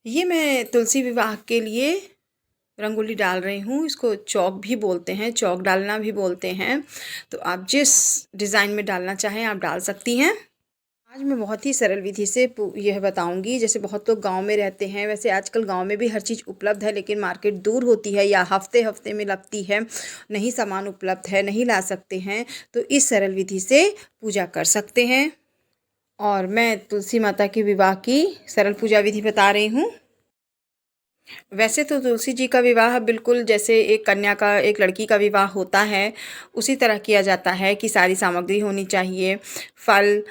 ये मैं तुलसी विवाह के लिए रंगोली डाल रही हूँ। इसको चौक भी बोलते हैं, चौक डालना भी बोलते हैं। तो आप जिस डिज़ाइन में डालना चाहें आप डाल सकती हैं। आज मैं बहुत ही सरल विधि से यह बताऊंगी। जैसे बहुत लोग गांव में रहते हैं, वैसे आजकल गांव में भी हर चीज़ उपलब्ध है, लेकिन मार्केट दूर होती है या हफ्ते हफ्ते में लगती है, नहीं सामान उपलब्ध है, नहीं ला सकते हैं। तो इस सरल विधि से पूजा कर सकते हैं। और मैं तुलसी माता के विवाह की सरल पूजा विधि बता रही हूँ। वैसे तो तुलसी जी का विवाह बिल्कुल जैसे एक कन्या का, एक लड़की का विवाह होता है, उसी तरह किया जाता है कि सारी सामग्री होनी चाहिए, फल,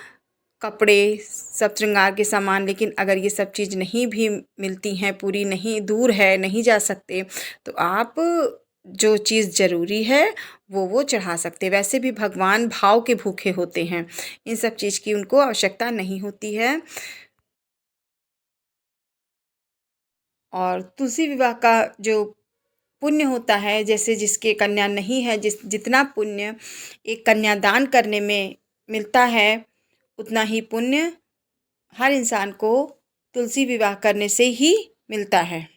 कपड़े, सब श्रृंगार के सामान। लेकिन अगर ये सब चीज़ नहीं भी मिलती हैं, पूरी नहीं, दूर है, नहीं जा सकते, तो आप जो चीज़ ज़रूरी है वो चढ़ा सकते हैं। वैसे भी भगवान भाव के भूखे होते हैं, इन सब चीज़ की उनको आवश्यकता नहीं होती है। और तुलसी विवाह का जो पुण्य होता है, जैसे जिसके कन्या नहीं है, जितना पुण्य एक कन्यादान करने में मिलता है, उतना ही पुण्य हर इंसान को तुलसी विवाह करने से ही मिलता है।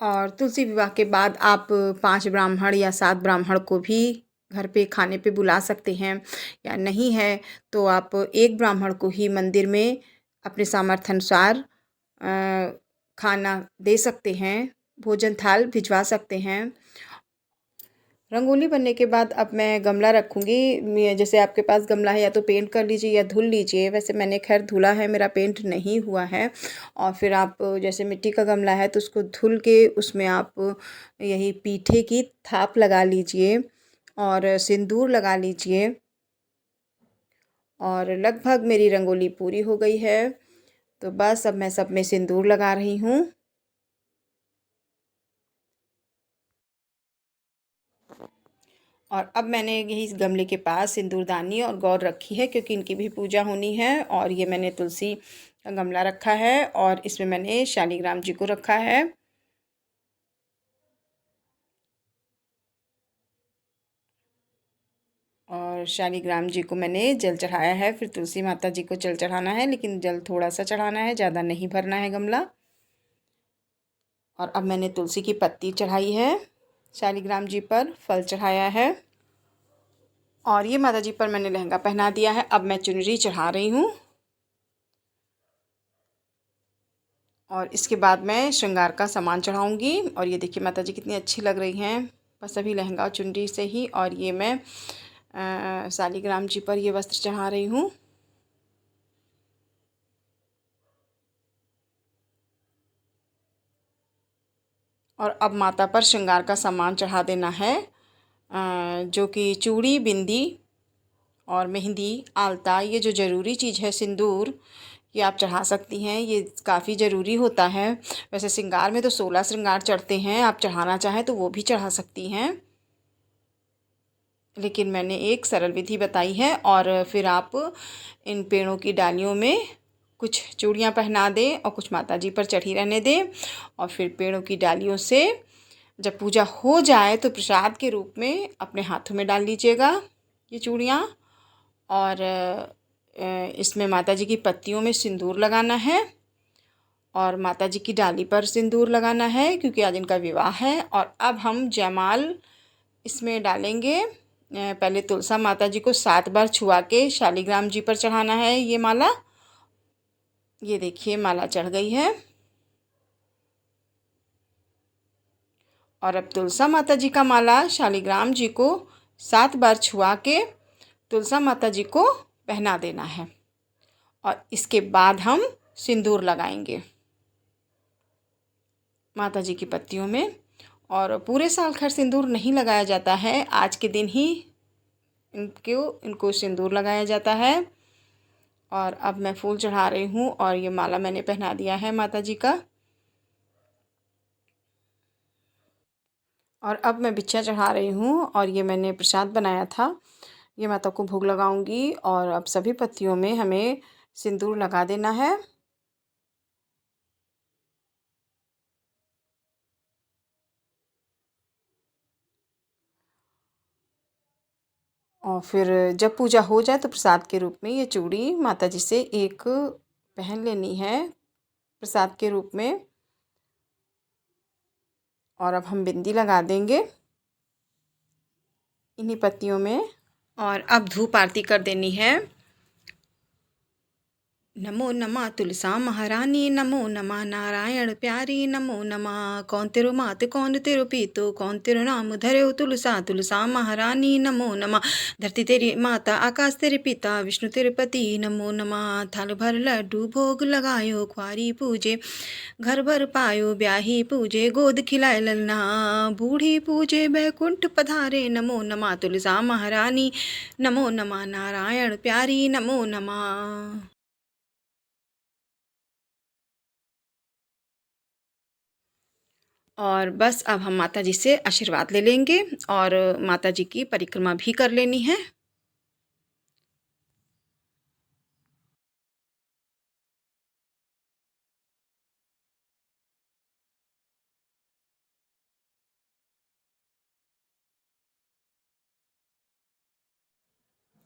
और तुलसी विवाह के बाद आप 5 ब्राह्मण या 7 ब्राह्मण को भी घर पे खाने पे बुला सकते हैं, या नहीं है तो आप एक ब्राह्मण को ही मंदिर में अपने सामर्थ्य अनुसार खाना दे सकते हैं, भोजन थाल भिजवा सकते हैं। रंगोली बनने के बाद अब मैं गमला रखूँगी। जैसे आपके पास गमला है, या तो पेंट कर लीजिए या धुल लीजिए। वैसे मैंने खैर धुला है, मेरा पेंट नहीं हुआ है। और फिर आप जैसे मिट्टी का गमला है तो उसको धुल के उसमें आप यही पीठे की थाप लगा लीजिए और सिंदूर लगा लीजिए। और लगभग मेरी रंगोली पूरी हो गई है, तो बस अब मैं सब में सिंदूर लगा रही हूँ। और अब मैंने यही इस गमले के पास सिंदूरदानी और गौर रखी है, क्योंकि इनकी भी पूजा होनी है। और ये मैंने तुलसी का गमला रखा है और इसमें मैंने शालिग्राम जी को रखा है। और शालिग्राम जी को मैंने जल चढ़ाया है। फिर तुलसी माता जी को जल चढ़ाना है, लेकिन जल थोड़ा सा चढ़ाना है, ज़्यादा नहीं भरना है गमला। और अब मैंने तुलसी की पत्ती चढ़ाई है, शालिग्राम जी पर फल चढ़ाया है, और ये माता जी पर मैंने लहंगा पहना दिया है। अब मैं चुनरी चढ़ा रही हूँ। और इसके बाद मैं श्रृंगार का सामान चढ़ाऊँगी। और ये देखिए माता जी कितनी अच्छी लग रही हैं, बस अभी लहंगा और चुनरी से ही। और ये मैं शालिग्राम जी पर ये वस्त्र चढ़ा रही हूँ। और अब माता पर श्रृंगार का सामान चढ़ा देना है, जो कि चूड़ी, बिंदी और मेहंदी, आलता, ये जो ज़रूरी चीज़ है, सिंदूर, ये आप चढ़ा सकती हैं। ये काफ़ी ज़रूरी होता है। वैसे श्रृंगार में तो 16 श्रृंगार चढ़ते हैं, आप चढ़ाना चाहें तो वो भी चढ़ा सकती हैं, लेकिन मैंने एक सरल विधि बताई है। और फिर आप इन पेड़ों की डालियों में कुछ चूड़ियाँ पहना दें और कुछ माता जी पर चढ़ी रहने दें। और फिर पेड़ों की डालियों से जब पूजा हो जाए तो प्रसाद के रूप में अपने हाथों में डाल लीजिएगा ये चूड़ियाँ। और इसमें माता जी की पत्तियों में सिंदूर लगाना है, और माता जी की डाली पर सिंदूर लगाना है, क्योंकि आज इनका विवाह है। और अब हम जयमाल इसमें डालेंगे। पहले तुलसा माता जी को 7 बार छुआ के शालिग्राम जी पर चढ़ाना है ये माला। ये देखिए माला चढ़ गई है। और अब तुलसा माता जी का माला शालिग्राम जी को 7 बार छुआ के तुलसा माता जी को पहना देना है। और इसके बाद हम सिंदूर लगाएंगे माता जी की पत्तियों में। और पूरे साल खैर सिंदूर नहीं लगाया जाता है, आज के दिन ही इनको सिंदूर लगाया जाता है। और अब मैं फूल चढ़ा रही हूँ, और ये माला मैंने पहना दिया है माता जी का। और अब मैं बिछिया चढ़ा रही हूँ, और ये मैंने प्रसाद बनाया था, ये माता को भोग लगाऊंगी। और अब सभी पत्तियों में हमें सिंदूर लगा देना है। और फिर जब पूजा हो जाए तो प्रसाद के रूप में ये चूड़ी माता जी से एक पहन लेनी है प्रसाद के रूप में। और अब हम बिंदी लगा देंगे इन्हीं पत्तियों में। और अब धूप आरती कर देनी है। नमो नमः तुलसा महारानी, नमो नमः नारायण प्यारी, नमो नमः कौन तेरो मात कौन तेरो पीतो, कौन तेरो नाम धरे तुलसा तुलसा महारानी, नमो नमः धरती तेरी माता आकाश तेरे पिता विष्णु तेरे पति, नमो नमः थाल भर लड्डू भोग लगायो, ख्वारी पूजे घर भर पायो, ब्याही पूजे गोद खिलाए ललना, बूढ़ी पूजे बैकुंठ पधारे, नमो नमः तुलसा महारानी, नमो नमः नारायण प्यारी, नमो नमः। और बस अब हम माता जी से आशीर्वाद ले लेंगे और माता जी की परिक्रमा भी कर लेनी है।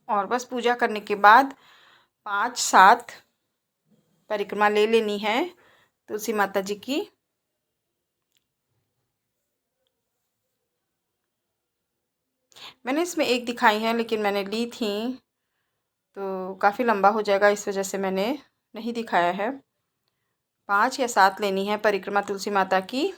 और बस पूजा करने के बाद 5-7 परिक्रमा ले लेनी है तुलसी माता जी की। मैंने इसमें एक दिखाई है लेकिन मैंने ली थी तो काफ़ी लंबा हो जाएगा, इस वजह से मैंने नहीं दिखाया है। 5 या 7 लेनी है परिक्रमा तुलसी माता की।